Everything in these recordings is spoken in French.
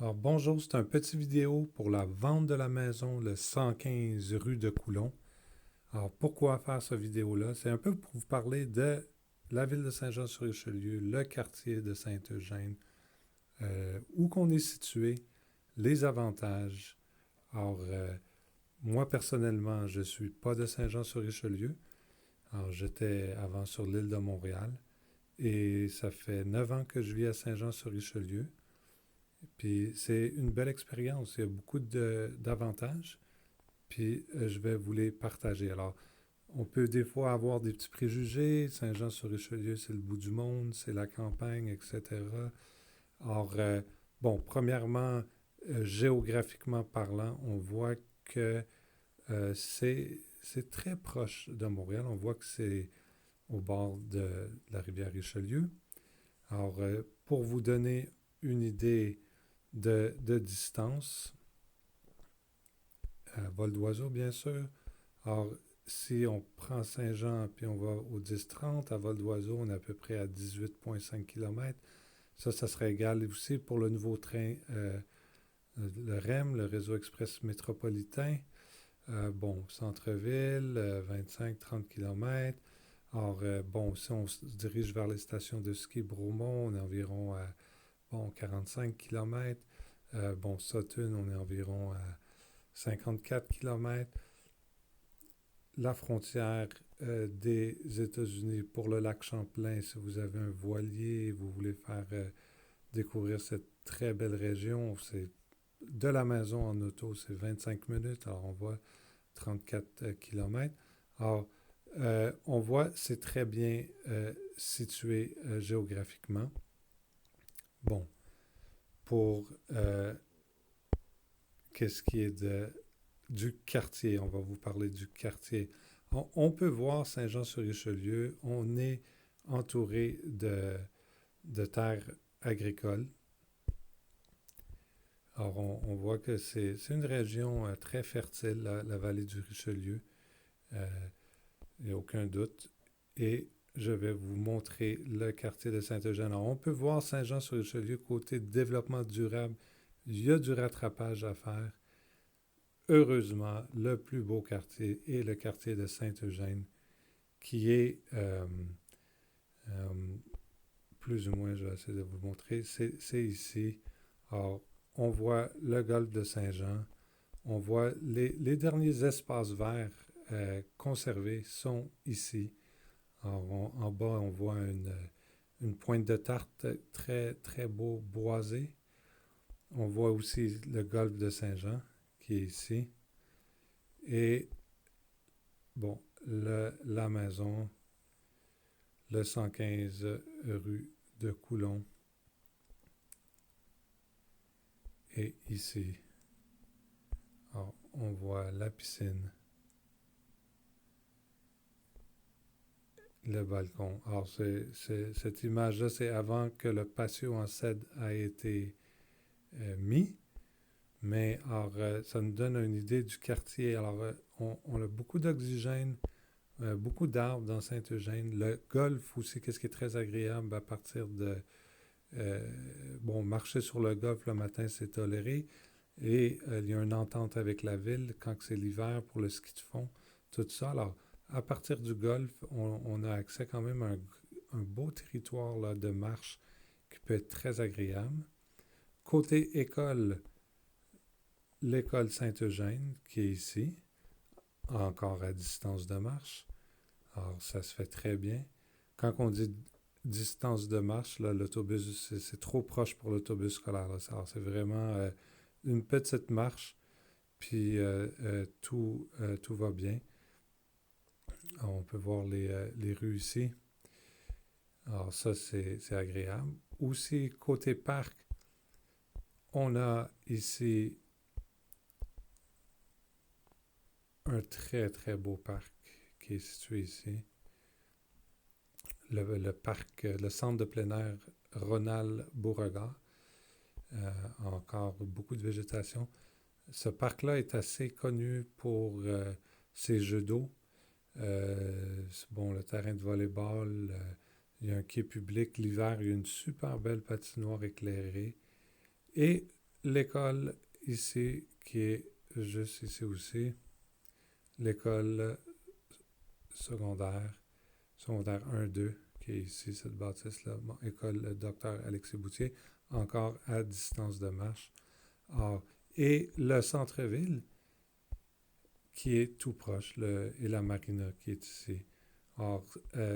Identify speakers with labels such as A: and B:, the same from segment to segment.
A: Alors bonjour, c'est un petit vidéo pour la vente de la maison, le 115 rue de Coulon. Alors pourquoi faire cette vidéo-là? C'est un peu pour vous parler de la ville de Saint-Jean-sur-Richelieu, le quartier de Saint-Eugène, où qu'on est situé, les avantages. Alors moi personnellement, je suis pas de Saint-Jean-sur-Richelieu. Alors j'étais avant sur l'île de Montréal et ça fait 9 ans que je vis à Saint-Jean-sur-Richelieu. Puis c'est une belle expérience. Il y a beaucoup d'avantages. Puis je vais vous les partager. Alors, on peut des fois avoir des petits préjugés. Saint-Jean-sur-Richelieu, c'est le bout du monde, c'est la campagne, etc. Alors, bon, premièrement, géographiquement parlant, on voit que c'est très proche de Montréal. On voit que c'est au bord de la rivière Richelieu. Alors, pour vous donner une idée de distance, vol d'oiseau, bien sûr. Alors, si on prend Saint-Jean puis on va au 10-30, à vol d'oiseau, on est à peu près à 18,5 km. Ça serait égal aussi pour le nouveau train, le REM, le réseau express métropolitain. Bon, centre-ville, 25-30 km. Alors, bon, si on se dirige vers les stations de ski Bromont, on est environ à, bon, 45 km. Bon, Sutton, on est environ à 54 km. La frontière des États-Unis pour le lac Champlain, si vous avez un voilier et vous voulez faire découvrir cette très belle région, c'est de la maison en auto, c'est 25 minutes. Alors, on voit 34 km. Alors, on voit, c'est très bien situé géographiquement. Bon, pour qu'est-ce qui est du quartier, on va vous parler du quartier. On peut voir Saint-Jean-sur-Richelieu, on est entouré de terres agricoles. Alors, on voit que c'est une région très fertile, la vallée du Richelieu. Euh, Il n'y a aucun doute. Et je vais vous montrer le quartier de Saint-Eugène. Alors, on peut voir Saint-Jean-sur-Richelieu côté développement durable. Il y a du rattrapage à faire. Heureusement, le plus beau quartier est le quartier de Saint-Eugène, qui est euh, plus ou moins, je vais essayer de vous montrer, c'est ici. Alors, on voit le golfe de Saint-Jean, on voit les derniers espaces verts conservés sont ici. Alors, en bas, on voit une pointe de tarte très, très beau boisé. On voit aussi le golfe de Saint-Jean qui est ici. Et bon, la maison, le 115 rue de Coulon est ici. Alors, on voit la piscine, le balcon. Alors, cette image-là, c'est avant que le patio en cèdre a été mis. Mais alors, ça nous donne une idée du quartier. Alors, on a beaucoup d'oxygène, beaucoup d'arbres dans Saint-Eugène. Le golf aussi, qu'est-ce qui est très agréable à partir de... bon, marcher sur le golf le matin, c'est toléré. Et il y a une entente avec la ville quand c'est l'hiver pour le ski de fond, tout ça. Alors, à partir du golf, on a accès quand même à un beau territoire là, de marche qui peut être très agréable. Côté école, l'école Saint-Eugène qui est ici, encore à distance de marche. Alors, ça se fait très bien. Quand on dit distance de marche, là, l'autobus, c'est trop proche pour l'autobus scolaire. Là. Alors, c'est vraiment une petite marche, puis tout va bien. Alors, on peut voir les rues ici. Alors, ça, c'est agréable. Aussi, côté parc, on a ici un très, très beau parc qui est situé ici. Le parc, le centre de plein air Ronald-Beauregard. Encore beaucoup de végétation. Ce parc-là est assez connu pour ses jeux d'eau. Bon, le terrain de volleyball, il y a un quai public. L'hiver, il y a une super belle patinoire éclairée. Et l'école ici, qui est juste ici aussi, l'école secondaire, secondaire 1-2, qui est ici, cette bâtisse-là, bon, école Dr Alexis Boutier, encore à distance de marche. Alors, et le centre-ville, qui est tout proche, et la marina qui est ici. Alors,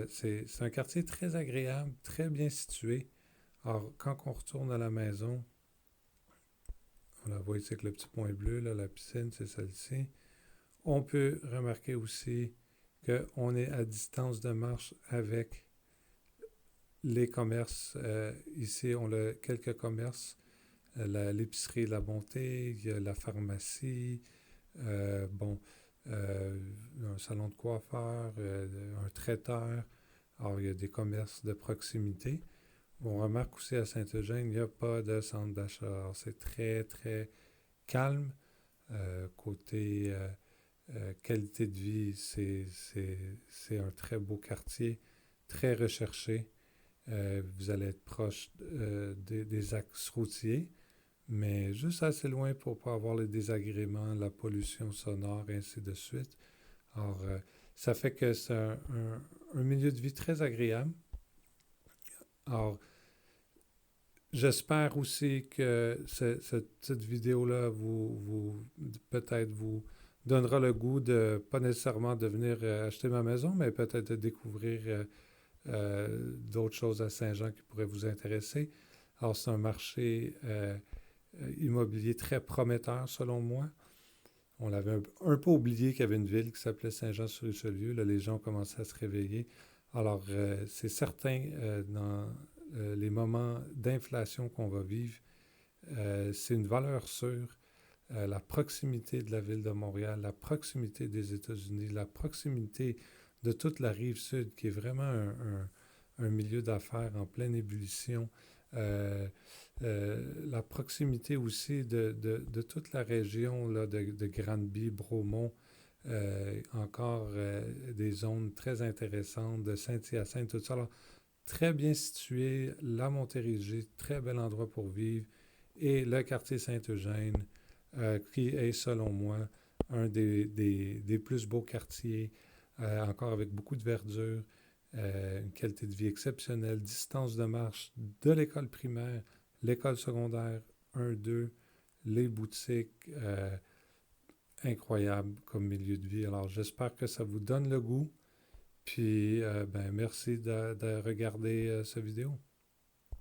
A: c'est un quartier très agréable, très bien situé. Alors, quand on retourne à la maison, on la voit ici avec le petit point bleu, là, la piscine, c'est celle-ci. On peut remarquer aussi qu'on est à distance de marche avec les commerces. Ici, on a quelques commerces. L'épicerie de la Bonté, il y a la pharmacie, bon, un salon de coiffeur, un traiteur. Alors, il y a des commerces de proximité. On remarque aussi à Saint-Eugène, il n'y a pas de centre d'achat. Alors, c'est très, très calme. Côté qualité de vie, c'est un très beau quartier, très recherché. Vous allez être proche des axes routiers, mais juste assez loin pour ne pas avoir les désagréments, la pollution sonore, et ainsi de suite. Alors, ça fait que c'est un milieu de vie très agréable. Alors, j'espère aussi que cette petite vidéo-là peut-être vous donnera le goût de, pas nécessairement de venir acheter ma maison, mais peut-être de découvrir d'autres choses à Saint-Jean qui pourraient vous intéresser. Alors, c'est un marché immobilier très prometteur, selon moi. On l'avait un peu oublié qu'il y avait une ville qui s'appelait Saint-Jean-sur-Richelieu. Là, les gens ont commencé à se réveiller. Alors, c'est certain, dans les moments d'inflation qu'on va vivre, c'est une valeur sûre. La proximité de la ville de Montréal, la proximité des États-Unis, la proximité de toute la rive sud, qui est vraiment un milieu d'affaires en pleine ébullition. La proximité aussi de toute la région là, de Granby, Bromont, encore des zones très intéressantes, de Saint-Hyacinthe, tout ça. Alors, très bien situé, la Montérégie, très bel endroit pour vivre, et le quartier Saint-Eugène, qui est, selon moi, un des plus beaux quartiers, encore avec beaucoup de verdure, une qualité de vie exceptionnelle, distance de marche de l'école primaire, l'école secondaire 1-2, les boutiques, incroyable comme milieu de vie. Alors, j'espère que ça vous donne le goût. Puis, ben, merci de regarder cette vidéo.